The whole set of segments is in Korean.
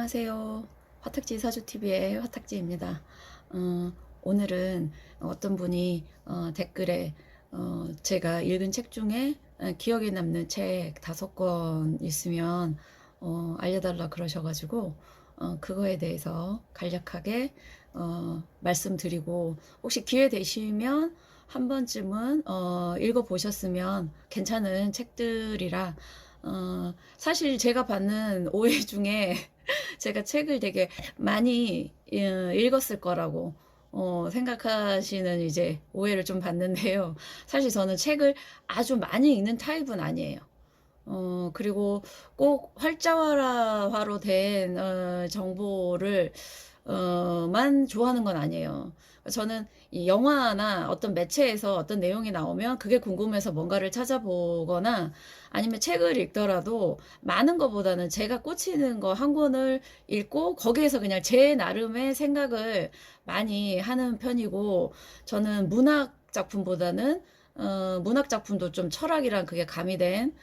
안녕하세요. 화탁지 사주TV의 화탁지입니다. 오늘은 어떤 분이 댓글에 제가 읽은 책 중에 기억에 남는 책 5권 있으면 알려달라 그러셔가지고 그거에 대해서 간략하게 말씀드리고, 혹시 기회 되시면 한 번쯤은 읽어보셨으면 괜찮은 책들이라, 사실 제가 받는 오해 중에 제가 책을 되게 많이 읽었을 거라고 생각하시는 이제 오해를 좀 받는데요. 사실 저는 책을 아주 많이 읽는 타입은 아니에요. 그리고 꼭 활자화로 된 정보를 만 좋아하는 건 아니에요. 저는 이 영화나 어떤 매체에서 어떤 내용이 나오면 그게 궁금해서 뭔가를 찾아보거나, 아니면 책을 읽더라도 많은 것보다는 제가 꽂히는 거 한 권을 읽고 거기에서 그냥 제 나름의 생각을 많이 하는 편이고, 저는 문학 작품보다는 문학 작품도 좀 철학이랑 그게 가미된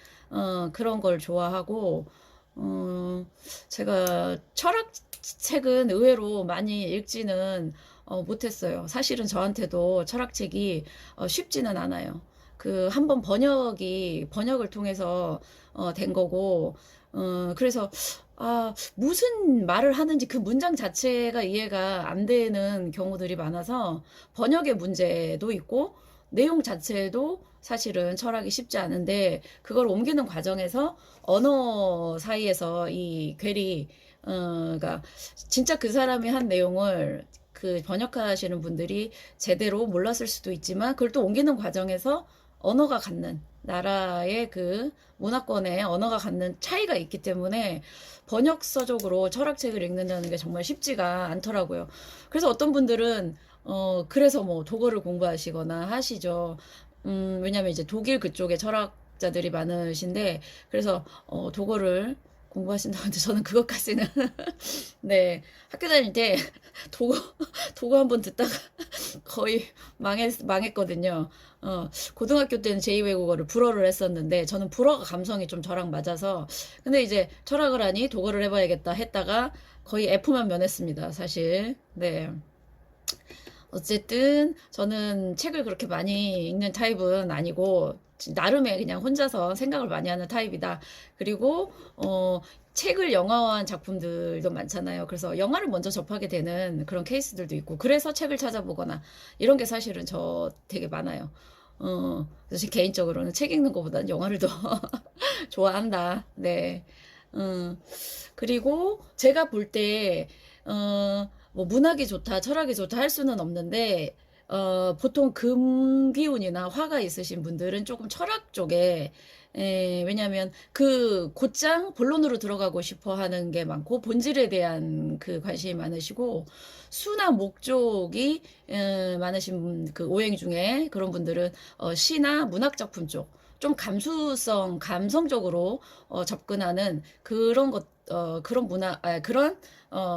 그런 걸 좋아하고, 제가 철학 책은 의외로 많이 읽지는 못했어요. 사실은 저한테도 철학책이 쉽지는 않아요. 그 한번 번역을 통해서 된 거고, 그래서 무슨 말을 하는지 그 문장 자체가 이해가 안 되는 경우들이 많아서 번역의 문제도 있고, 내용 자체도 사실은 철학이 쉽지 않은데, 그걸 옮기는 과정에서 언어 사이에서 이 괴리, 그러니까 진짜 그 사람이 한 내용을 그 번역하시는 분들이 제대로 몰랐을 수도 있지만, 그걸 또 옮기는 과정에서 언어가 갖는, 나라의 그 문화권의 언어가 갖는 차이가 있기 때문에 번역서적으로 철학책을 읽는다는 게 정말 쉽지가 않더라고요. 그래서 어떤 분들은 그래서 뭐 독어를 공부하시거나 하시죠. 왜냐면 이제 독일 그쪽에 철학자들이 많으신데, 그래서 독어를 공부하신다는데 저는 그것까지는 네, 학교 다닐 때 독어 독어 한번 듣다가 거의 망했거든요. 고등학교 때는 제2외국어를 불어를 했었는데, 저는 불어가 감성이 좀 저랑 맞아서, 근데 이제 철학을 하니 독어를 해봐야겠다 했다가 거의 F만 면했습니다, 사실. 네. 어쨌든 저는 책을 그렇게 많이 읽는 타입은 아니고, 나름의 그냥 혼자서 생각을 많이 하는 타입이다. 그리고 책을 영화화한 작품들도 많잖아요. 그래서 영화를 먼저 접하게 되는 그런 케이스들도 있고, 그래서 책을 찾아보거나 이런 게 사실은 저 되게 많아요. 그래서 개인적으로는 책 읽는 것보다는 영화를 더 좋아한다. 네. 음, 그리고 제가 볼 때, 뭐 문학이 좋다, 철학이 좋다 할 수는 없는데, 보통 금기운이나 화가 있으신 분들은 조금 철학 쪽에, 왜냐하면 그 곧장 본론으로 들어가고 싶어 하는 게 많고, 본질에 대한 그 관심이 많으시고, 수나 목적이 많으신 그 오행 중에 그런 분들은 시나 문학 작품 쪽, 좀 감수성, 감성적으로 접근하는 그런 그런 그런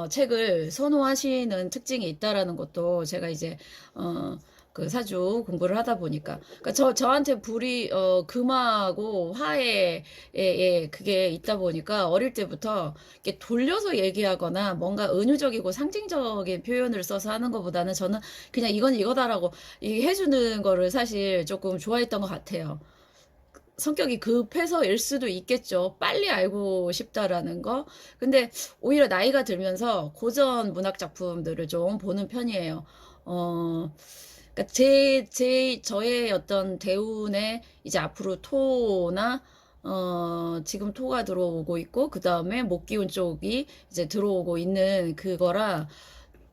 책을 선호하시는 특징이 있다라는 것도 제가 이제 그 사주 공부를 하다 보니까, 그러니까 저한테 금하고 화에 그게 있다 보니까, 어릴 때부터 이렇게 돌려서 얘기하거나 뭔가 은유적이고 상징적인 표현을 써서 하는 것보다는, 저는 그냥 이건 이거다라고 해주는 거를 사실 조금 좋아했던 것 같아요. 성격이 급해서일 수도 있겠죠. 빨리 알고 싶다라는 거. 근데 오히려 나이가 들면서 고전 문학 작품들을 좀 보는 편이에요. 그러니까 저의 어떤 대운에 이제 앞으로 토나, 지금 토가 들어오고 있고, 그 다음에 목기운 쪽이 이제 들어오고 있는 그거라,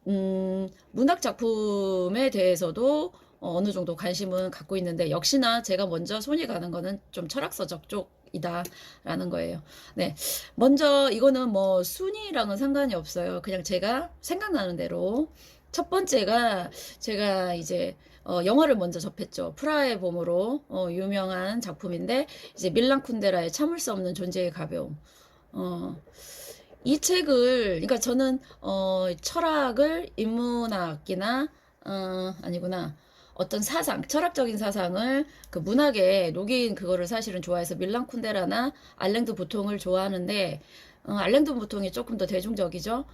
문학 작품에 대해서도 어느 정도 관심은 갖고 있는데, 역시나 제가 먼저 손이 가는 거는 좀 철학서적 쪽이다라는 거예요. 네. 먼저 이거는 뭐 순위랑은 상관이 없어요. 그냥 제가 생각나는 대로. 첫 번째가, 제가 이제 영화를 먼저 접했죠. 프라하의 봄으로 유명한 작품인데, 이제 밀란 쿤데라의 참을 수 없는 존재의 가벼움. 어, 이 책을, 그러니까 저는 철학을, 인문학이나, 아니구나, 어떤 사상, 철학적인 사상을 그 문학에 녹인 그거를 사실은 좋아해서 밀란 쿤데라나 알랭드 보통을 좋아하는데, 알랭드 보통이 조금 더 대중적이죠.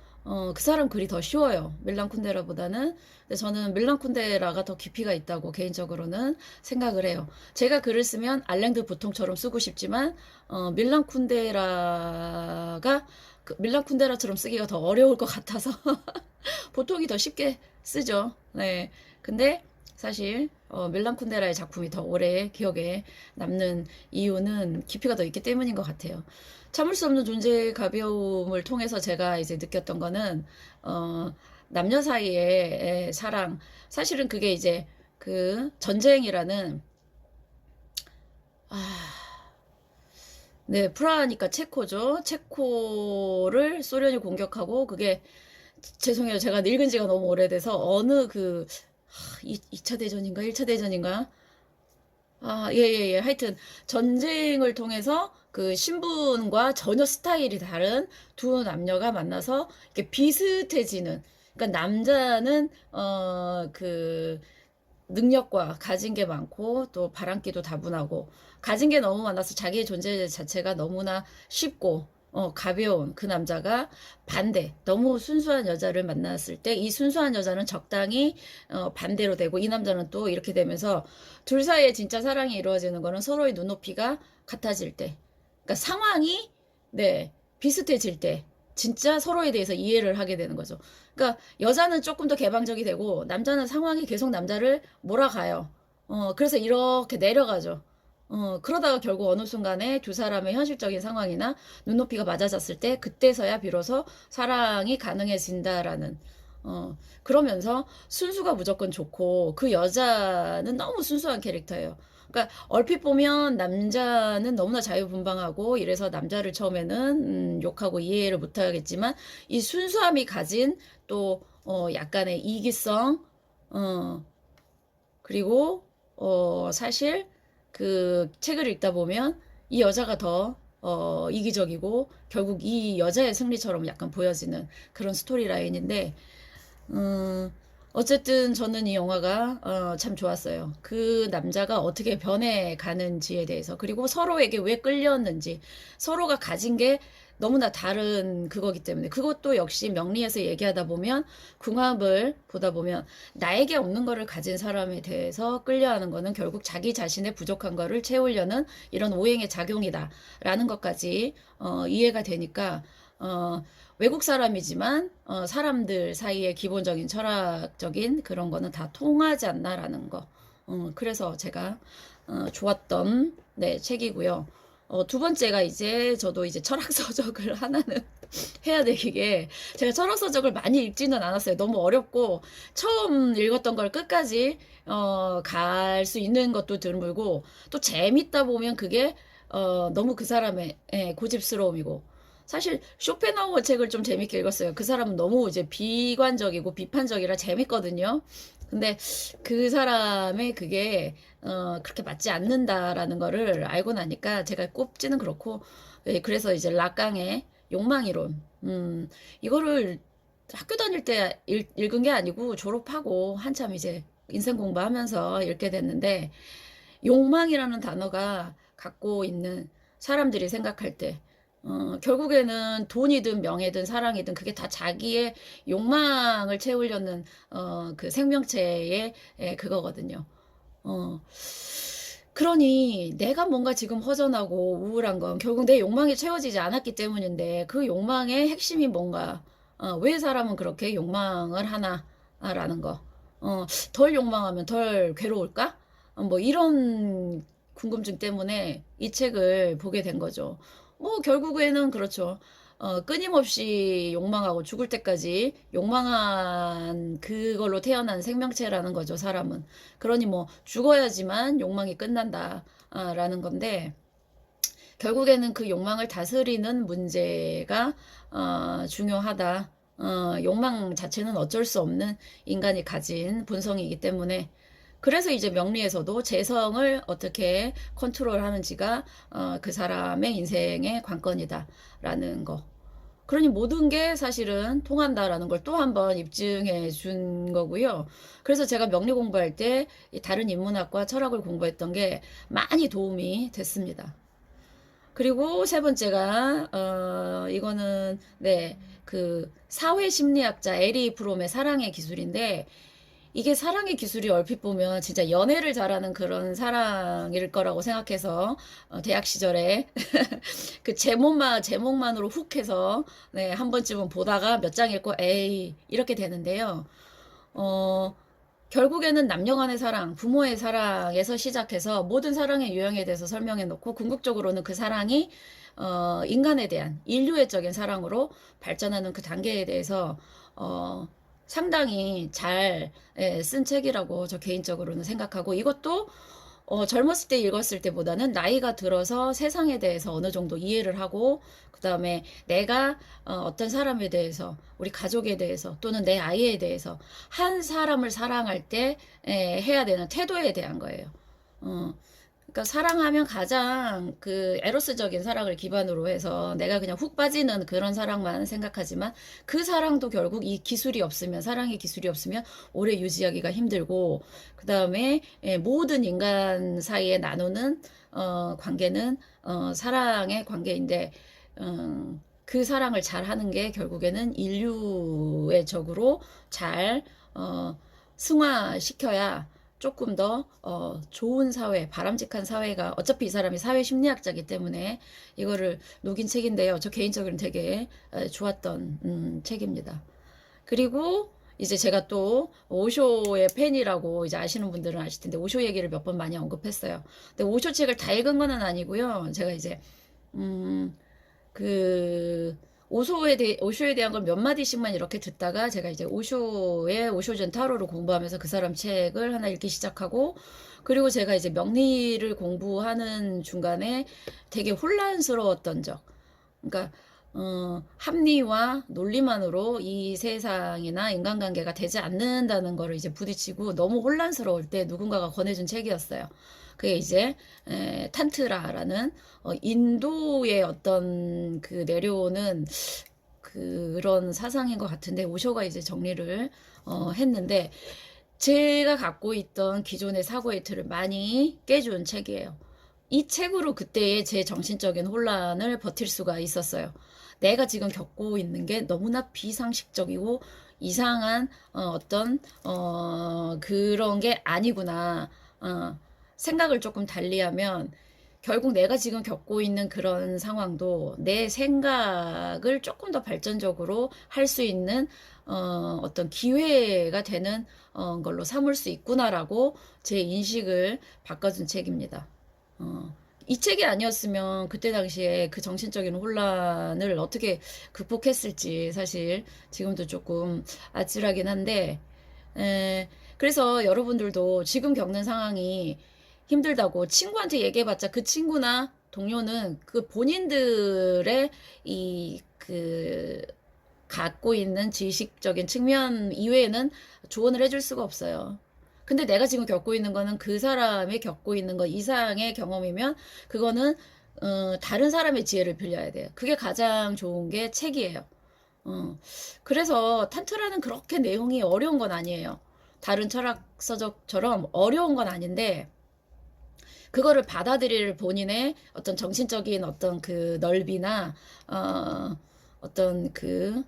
그 사람 글이 더 쉬워요. 밀란 쿤데라보다는. 근데 저는 밀란 쿤데라가 더 깊이가 있다고 개인적으로는 생각을 해요. 제가 글을 쓰면 알랭드 보통처럼 쓰고 싶지만 밀란 쿤데라가 밀란 쿤데라처럼 쓰기가 더 어려울 것 같아서 보통이 더 쉽게 쓰죠. 네. 근데 사실 밀란 쿤데라의 작품이 더 오래 기억에 남는 이유는 깊이가 더 있기 때문인 것 같아요. 참을 수 없는 존재의 가벼움을 통해서 제가 이제 느꼈던 거는 남녀 사이의 사랑, 사실은 그게 이제 그 전쟁이라는, 네, 프라하니까 체코죠. 체코를 소련이 공격하고, 그게 죄송해요. 제가 늙은 지가 너무 오래돼서 어느 2차 대전인가 1차 대전인가, 예. 하여튼 전쟁을 통해서 그 신분과 전혀 스타일이 다른 두 남녀가 만나서 이렇게 비슷해지는. 그러니까 남자는 그 능력과 가진 게 많고 또 바람기도 다분하고, 가진 게 너무 많아서 자기의 존재 자체가 너무나 쉽고 가벼운 그 남자가 반대, 너무 순수한 여자를 만났을 때 이 순수한 여자는 적당히 반대로 되고, 이 남자는 또 이렇게 되면서 둘 사이에 진짜 사랑이 이루어지는 거는 서로의 눈높이가 같아질 때, 그러니까 상황이, 네, 비슷해질 때 진짜 서로에 대해서 이해를 하게 되는 거죠. 그러니까 여자는 조금 더 개방적이 되고 남자는 상황이 계속 남자를 몰아가요. 그래서 이렇게 내려가죠. 그러다가 결국 어느 순간에 두 사람의 현실적인 상황이나 눈높이가 맞아졌을 때 그때서야 비로소 사랑이 가능해진다라는, 그러면서 순수가 무조건 좋고 그 여자는 너무 순수한 캐릭터예요. 그러니까 얼핏 보면 남자는 너무나 자유분방하고 이래서 남자를 처음에는 욕하고 이해를 못하겠지만, 이 순수함이 가진 또 약간의 이기성, 그리고 사실 그 책을 읽다 보면 이 여자가 더 이기적이고 결국 이 여자의 승리처럼 약간 보여지는 그런 스토리 라인인데, 어쨌든 저는 이 영화가 참 좋았어요. 그 남자가 어떻게 변해가는지에 대해서, 그리고 서로에게 왜 끌렸는지, 서로가 가진 게 너무나 다른 그거기 때문에, 그것도 역시 명리에서 얘기하다 보면, 궁합을 보다 보면 나에게 없는 거를 가진 사람에 대해서 끌려하는 거는 결국 자기 자신의 부족한 거를 채우려는 이런 오행의 작용이다라는 것까지 이해가 되니까, 외국 사람이지만 사람들 사이의 기본적인 철학적인 그런 거는 다 통하지 않나라는 거. 그래서 제가 좋았던, 네, 책이고요. 두 번째가 이제 저도 이제 철학서적을 하나는 해야 되기에, 제가 철학서적을 많이 읽지는 않았어요. 너무 어렵고 처음 읽었던 걸 끝까지 갈 수 있는 것도 드물고, 또 재밌다 보면 그게 너무 그 사람의 고집스러움이고, 사실 쇼펜하우어 책을 좀 재밌게 읽었어요. 그 사람은 너무 이제 비관적이고 비판적이라 재밌거든요. 근데 그 사람의 그게 그렇게 맞지 않는다라는 거를 알고 나니까 제가 꼽지는 그렇고, 예, 그래서 이제 락강의 욕망이론, 이거를 학교 다닐 때 읽은 게 아니고 졸업하고 한참 이제 인생 공부하면서 읽게 됐는데, 욕망이라는 단어가 갖고 있는, 사람들이 생각할 때 결국에는 돈이든 명예든 사랑이든 그게 다 자기의 욕망을 채우려는 그 생명체의 그거거든요. 어, 그러니 내가 뭔가 지금 허전하고 우울한 건 결국 내 욕망이 채워지지 않았기 때문인데, 그 욕망의 핵심이 뭔가, 왜 사람은 그렇게 욕망을 하나라는 거, 덜 욕망하면 덜 괴로울까? 뭐 이런 궁금증 때문에 이 책을 보게 된 거죠. 뭐 결국에는 그렇죠. 끊임없이 욕망하고 죽을 때까지 욕망한 그걸로 태어난 생명체라는 거죠, 사람은. 그러니 뭐 죽어야지만 욕망이 끝난다라는 건데, 결국에는 그 욕망을 다스리는 문제가 중요하다. 욕망 자체는 어쩔 수 없는 인간이 가진 본성이기 때문에, 그래서 이제 명리에서도 재성을 어떻게 컨트롤하는지가 그 사람의 인생의 관건이다라는 거. 그러니 모든 게 사실은 통한다라는 걸 또 한 번 입증해 준 거고요. 그래서 제가 명리 공부할 때 다른 인문학과 철학을 공부했던 게 많이 도움이 됐습니다. 그리고 세 번째가 이거는 네, 그 사회 심리학자 에리 프롬의 사랑의 기술인데 이게 사랑의 기술이 얼핏 보면 진짜 연애를 잘하는 그런 사랑일 거라고 생각해서 대학 시절에 그 제목만으로 훅 해서 네, 한 번쯤은 보다가 몇 장 읽고 에이 이렇게 되는데요. 어, 결국에는 남녀 간의 사랑, 부모의 사랑에서 시작해서 모든 사랑의 유형에 대해서 설명해 놓고 궁극적으로는 그 사랑이 인간에 대한 인류애적인 사랑으로 발전하는 그 단계에 대해서 어, 상당히 잘 쓴 책이라고 저 개인적으로는 생각하고 이것도 젊었을 때 읽었을 때보다는 나이가 들어서 세상에 대해서 어느 정도 이해를 하고 그 다음에 내가 어떤 사람에 대해서 우리 가족에 대해서 또는 내 아이에 대해서 한 사람을 사랑할 때 해야 되는 태도에 대한 거예요. 어, 그러니까 사랑하면 가장 그 에로스적인 사랑을 기반으로 해서 내가 그냥 훅 빠지는 그런 사랑만 생각하지만 그 사랑도 결국 이 기술이 없으면 사랑의 기술이 없으면 오래 유지하기가 힘들고 그 다음에 모든 인간 사이에 나누는 관계는 사랑의 관계인데 그 사랑을 잘 하는 게 결국에는 인류의 적으로 잘 승화시켜야 조금 더 좋은 사회, 바람직한 사회가 어차피 이 사람이 사회 심리학자이기 때문에 이거를 녹인 책인데요. 저 개인적으로는 되게 좋았던 책입니다. 그리고 이제 제가 또 오쇼의 팬이라고 이제 아시는 분들은 아실 텐데 오쇼 얘기를 몇 번 많이 언급했어요. 근데 오쇼 책을 다 읽은 거는 아니고요. 제가 이제 그 오쇼에 대한 걸 몇 마디씩만 이렇게 듣다가 제가 이제 오쇼의 오쇼전 타로를 공부하면서 그 사람 책을 하나 읽기 시작하고 그리고 제가 이제 명리를 공부하는 중간에 되게 혼란스러웠던 적. 그러니까 합리와 논리만으로 이 세상이나 인간관계가 되지 않는다는 거를 이제 부딪히고 너무 혼란스러울 때 누군가가 권해준 책이었어요. 그게 이제 탄트라라는 인도의 어떤 그 내려오는 그런 사상인 것 같은데 오쇼가 이제 정리를 했는데 제가 갖고 있던 기존의 사고의 틀을 많이 깨준 책이에요. 이 책으로 그때의 제 정신적인 혼란을 버틸 수가 있었어요. 내가 지금 겪고 있는 게 너무나 비상식적이고 이상한 어떤 그런 게 아니구나. 생각을 조금 달리하면 결국 내가 지금 겪고 있는 그런 상황도 내 생각을 조금 더 발전적으로 할 수 있는 어떤 기회가 되는 걸로 삼을 수 있구나라고 제 인식을 바꿔준 책입니다. 이 책이 아니었으면 그때 당시에 그 정신적인 혼란을 어떻게 극복했을지 사실 지금도 조금 아찔하긴 한데 그래서 여러분들도 지금 겪는 상황이 힘들다고 친구한테 얘기해봤자 그 친구나 동료는 그 본인들의 이 갖고 있는 지식적인 측면 이외에는 조언을 해줄 수가 없어요. 근데 내가 지금 겪고 있는 거는 그 사람이 겪고 있는 것 이상의 경험이면 그거는 다른 사람의 지혜를 빌려야 돼요. 그게 가장 좋은 게 책이에요. 그래서 탄트라는 그렇게 내용이 어려운 건 아니에요. 다른 철학 서적처럼 어려운 건 아닌데 그거를 받아들일 본인의 어떤 정신적인 어떤 그 넓이나 어떤 그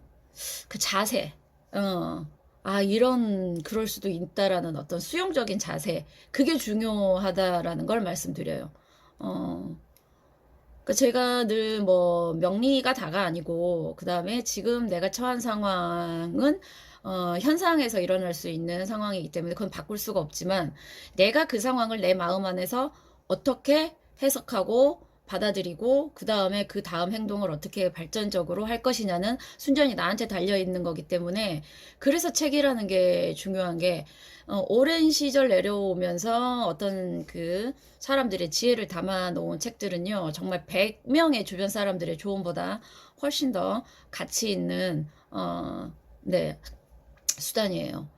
자세 그럴 수도 있다라는 어떤 수용적인 자세, 그게 중요하다라는 걸 말씀드려요. 그러니까 제가 늘 뭐 명리가 다가 아니고, 그 다음에 지금 내가 처한 상황은 현상에서 일어날 수 있는 상황이기 때문에 그건 바꿀 수가 없지만, 내가 그 상황을 내 마음 안에서 어떻게 해석하고 받아들이고 그 다음에 그 다음 행동을 어떻게 발전적으로 할 것이냐는 순전히 나한테 달려 있는 거기 때문에 그래서 책이라는 게 중요한 게 오랜 시절 내려오면서 어떤 그 사람들의 지혜를 담아 놓은 책들은요 정말 100명의 주변 사람들의 조언보다 훨씬 더 가치 있는 네 수단이에요.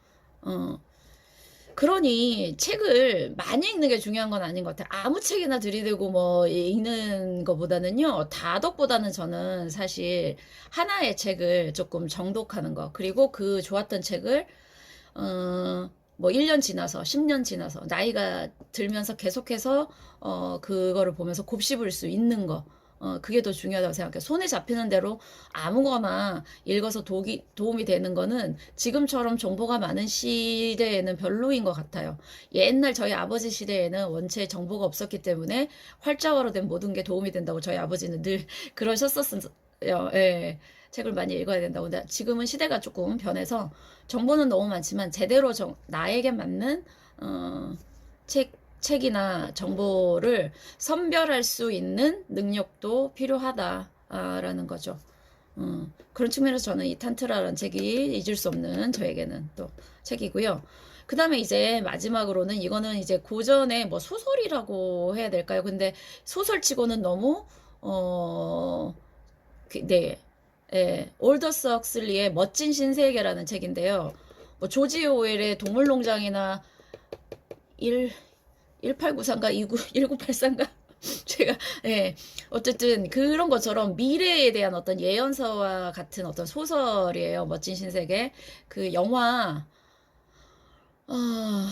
그러니 책을 많이 읽는 게 중요한 건 아닌 것 같아요. 아무 책이나 들이대고 뭐 읽는 것보다는요, 다독보다는 저는 사실 하나의 책을 조금 정독하는 거, 그리고 그 좋았던 책을, 뭐 1년 지나서, 10년 지나서, 나이가 들면서 계속해서, 그거를 보면서 곱씹을 수 있는 거, 그게 더 중요하다고 생각해요. 손에 잡히는 대로 아무거나 읽어서 도움이 되는 거는 지금처럼 정보가 많은 시대에는 별로인 것 같아요. 옛날 저희 아버지 시대에는 원체 정보가 없었기 때문에 활자화로 된 모든 게 도움이 된다고 저희 아버지는 늘 그러셨었어요. 예. 책을 많이 읽어야 된다고. 근데 지금은 시대가 조금 변해서 정보는 너무 많지만 제대로 나에게 맞는 책이나 정보를 선별할 수 있는 능력도 필요하다라는 거죠. 그런 측면에서 저는 이 탄트라라는 책이 잊을 수 없는 저에게는 또 책이고요. 그 다음에 이제 마지막으로는 이거는 이제 고전의 뭐 소설이라고 해야 될까요? 근데 소설치고는 너무 네, 예, 올더스 헉슬리의 멋진 신세계라는 책인데요. 뭐 조지 오웰의 동물농장이나 1894인가 1984인가 제가 예 어쨌든 그런 것처럼 미래에 대한 어떤 예언서와 같은 어떤 소설이에요. 멋진 신세계. 그 아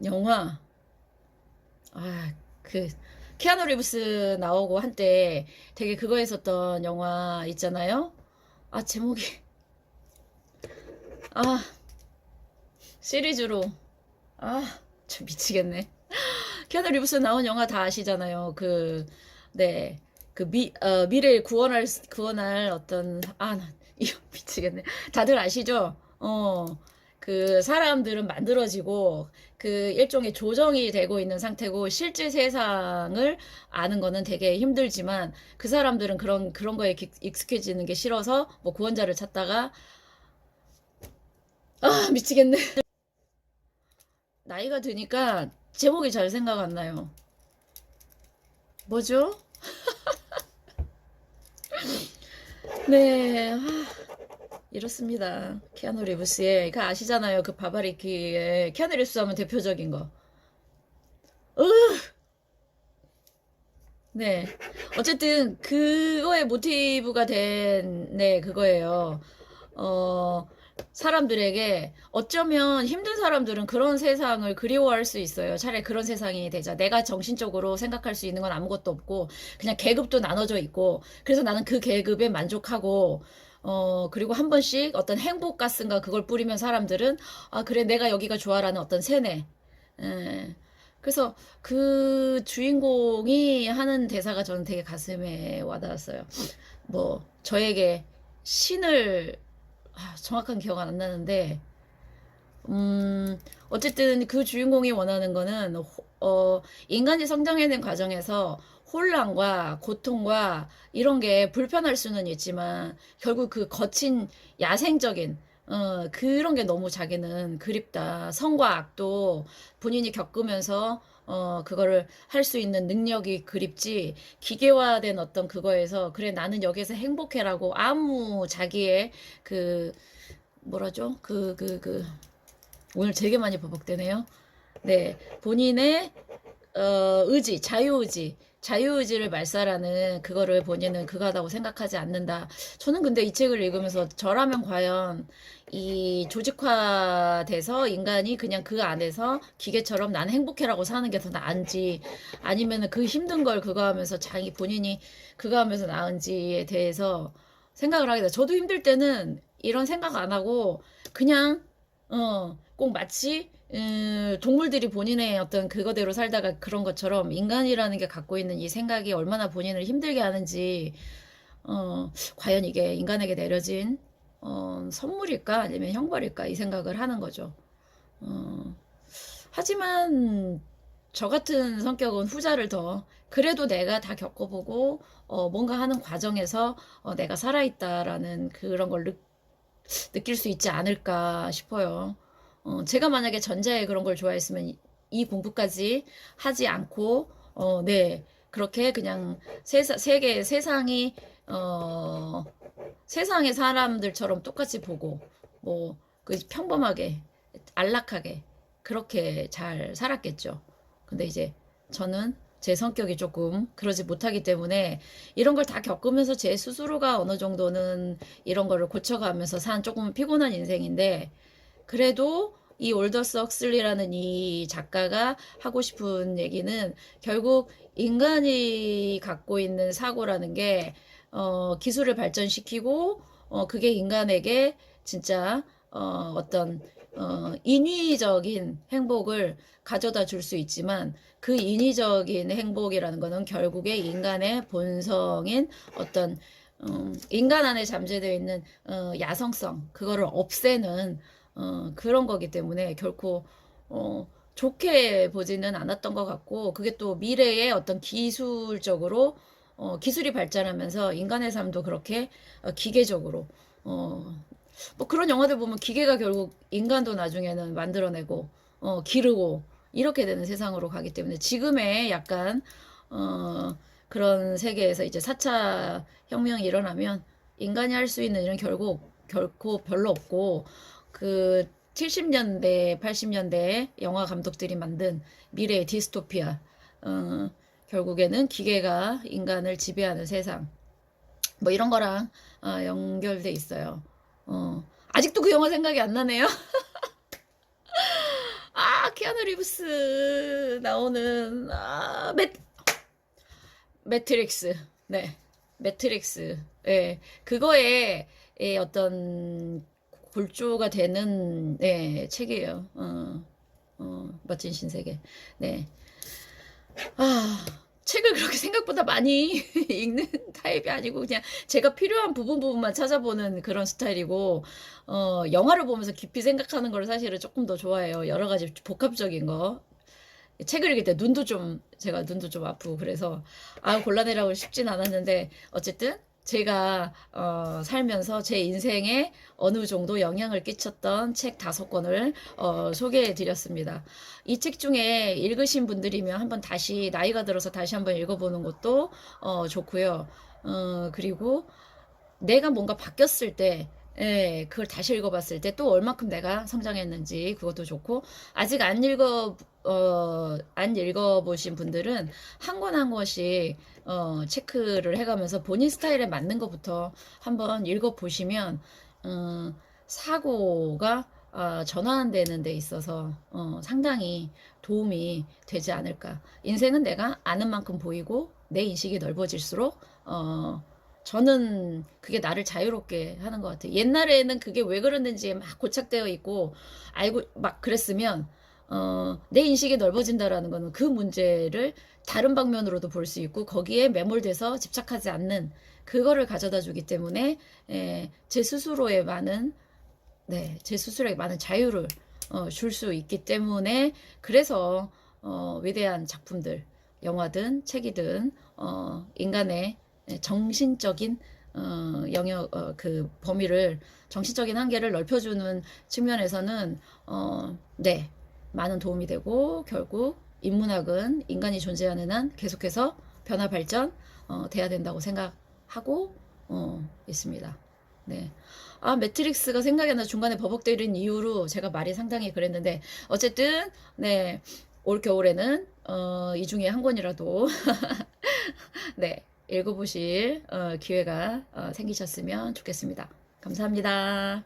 영화 그 키아누 리브스 나오고 한때 되게 그거 했었던 영화 있잖아요. 제목이 아 시리즈로 저 미치겠네. 키아누 리브스 나온 영화 다 아시잖아요. 네. 미래를 구원할 어떤, 나 이거 미치겠네. 다들 아시죠? 그 사람들은 만들어지고, 그 일종의 조정이 되고 있는 상태고, 실제 세상을 아는 거는 되게 힘들지만, 그 사람들은 그런 거에 익숙해지는 게 싫어서, 뭐 구원자를 찾다가, 미치겠네. 나이가 드니까 제목이 잘 생각 안 나요. 뭐죠? 네, 이렇습니다. 키아누 리브스의, 그 아시잖아요. 그 바바리키의 키아누 리브스 하면 대표적인 거. 네. 어쨌든 그거의 모티브가 된, 네, 그거예요. 사람들에게 어쩌면 힘든 사람들은 그런 세상을 그리워할 수 있어요. 차라리 그런 세상이 되자. 내가 정신적으로 생각할 수 있는 건 아무것도 없고 그냥 계급도 나눠져 있고 그래서 나는 그 계급에 만족하고 그리고 한 번씩 어떤 행복 가스인가 그걸 뿌리면 사람들은 그래 내가 여기가 좋아라는 어떤 세뇌. 예. 그래서 그 주인공이 하는 대사가 저는 되게 가슴에 와닿았어요. 뭐 저에게 신을 정확한 기억 안 나는데 어쨌든 그 주인공이 원하는 거는 인간이 성장해낸 과정에서 혼란과 고통과 이런 게 불편할 수는 있지만 결국 그 거친 야생적인 그런 게 너무 자기는 그립다. 성과 악도 본인이 겪으면서 그거를 할 수 있는 능력이 그립지 기계화된 어떤 그거에서 그래 나는 여기서 행복해라고 아무 자기의 그 뭐라죠? 오늘 되게 많이 버벅대네요. 네, 본인의 의지, 자유의지를 말살하는 그거를 본인은 그거하다고 생각하지 않는다. 저는 근데 이 책을 읽으면서 저라면 과연 이 조직화돼서 인간이 그냥 그 안에서 기계처럼 난 행복해라고 사는 게 더 나은지 아니면은 그 힘든 걸 그거 하면서 자기 본인이 그거 하면서 나은지에 대해서 생각을 하게 돼. 저도 힘들 때는 이런 생각 안 하고 그냥 꼭 마치 동물들이 본인의 어떤 그거대로 살다가 그런 것처럼 인간이라는 게 갖고 있는 이 생각이 얼마나 본인을 힘들게 하는지 과연 이게 인간에게 내려진 선물일까 아니면 형벌일까 이 생각을 하는 거죠. 하지만 저 같은 성격은 후자를 더 그래도 내가 다 겪어보고 뭔가 하는 과정에서 내가 살아있다라는 그런 걸 느낄 수 있지 않을까 싶어요. 제가 만약에 전자에 그런 걸 좋아했으면 이 공부까지 하지 않고, 네, 그렇게 그냥 세상이, 세상의 사람들처럼 똑같이 보고, 뭐, 그 평범하게, 안락하게, 그렇게 잘 살았겠죠. 근데 이제 저는 제 성격이 조금 그러지 못하기 때문에 이런 걸 다 겪으면서 제 스스로가 어느 정도는 이런 거를 고쳐가면서 산 조금 피곤한 인생인데 그래도 이 올더스 헉슬리라는 이 작가가 하고 싶은 얘기는 결국 인간이 갖고 있는 사고라는 게 기술을 발전시키고 그게 인간에게 진짜 어떤 인위적인 행복을 가져다 줄 수 있지만 그 인위적인 행복이라는 거는 결국에 인간의 본성인 어떤 인간 안에 잠재되어 있는 야성성 그거를 없애는 그런 거기 때문에 결코 좋게 보지는 않았던 것 같고 그게 또 미래의 어떤 기술적으로 기술이 발전하면서 인간의 삶도 그렇게 기계적으로 뭐 그런 영화들 보면 기계가 결국 인간도 나중에는 만들어내고 기르고 이렇게 되는 세상으로 가기 때문에 지금의 약간 그런 세계에서 이제 4차 혁명이 일어나면 인간이 할 수 있는 일은 결코 별로 없고 그 70년대, 80년대 영화 감독들이 만든 미래의 디스토피아 결국에는 기계가 인간을 지배하는 세상 뭐 이런 거랑 연결돼 있어요. 아직도 그 영화 생각이 안 나네요. 아, 키아누 리브스 나오는 매트릭스. 네. 매트릭스. 예. 그거에 어떤 골조가 되는 책이에요. 멋진 신세계. 네. 아, 책을 그렇게 생각보다 많이 읽는 타입이 아니고 그냥 제가 필요한 부분만 찾아보는 그런 스타일이고 영화를 보면서 깊이 생각하는 걸 사실은 조금 더 좋아해요. 여러 가지 복합적인 거. 책을 읽을 때 제가 눈도 좀 아프고 그래서 골라내라고 쉽진 않았는데 어쨌든 제가 살면서 제 인생에 어느 정도 영향을 끼쳤던 책 5권을 소개해 드렸습니다. 이 책 중에 읽으신 분들이면 한번 다시 나이가 들어서 다시 한번 읽어보는 것도 좋고요. 그리고 내가 뭔가 바뀌었을 때 그걸 다시 읽어봤을 때 또 얼마큼 내가 성장했는지 그것도 좋고 아직 안 읽어보신 분들은 한 권 한 권씩 체크를 해가면서 본인 스타일에 맞는 것부터 한번 읽어보시면 사고가 전환되는 데 있어서 상당히 도움이 되지 않을까. 인생은 내가 아는 만큼 보이고 내 인식이 넓어질수록 저는 그게 나를 자유롭게 하는 것 같아요. 옛날에는 그게 왜 그랬는지 막 고착되어 있고 알고 막 그랬으면 내 인식이 넓어진다라는 거는 그 문제를 다른 방면으로도 볼 수 있고 거기에 매몰돼서 집착하지 않는 그거를 가져다 주기 때문에 제 스스로의 많은 제 스스로에게 많은 자유를 줄 수 있기 때문에 그래서 위대한 작품들 영화든 책이든 인간의 정신적인 영역 그 범위를 정신적인 한계를 넓혀주는 측면에서는 많은 도움이 되고 결국 인문학은 인간이 존재하는 한 계속해서 변화 발전 돼야 된다고 생각하고 있습니다. 네. 매트릭스가 생각이 안 나 중간에 버벅대는 이유로 제가 말이 상당히 그랬는데 어쨌든 올 겨울에는 이 중에 한 권이라도 읽어보실 기회가 생기셨으면 좋겠습니다. 감사합니다.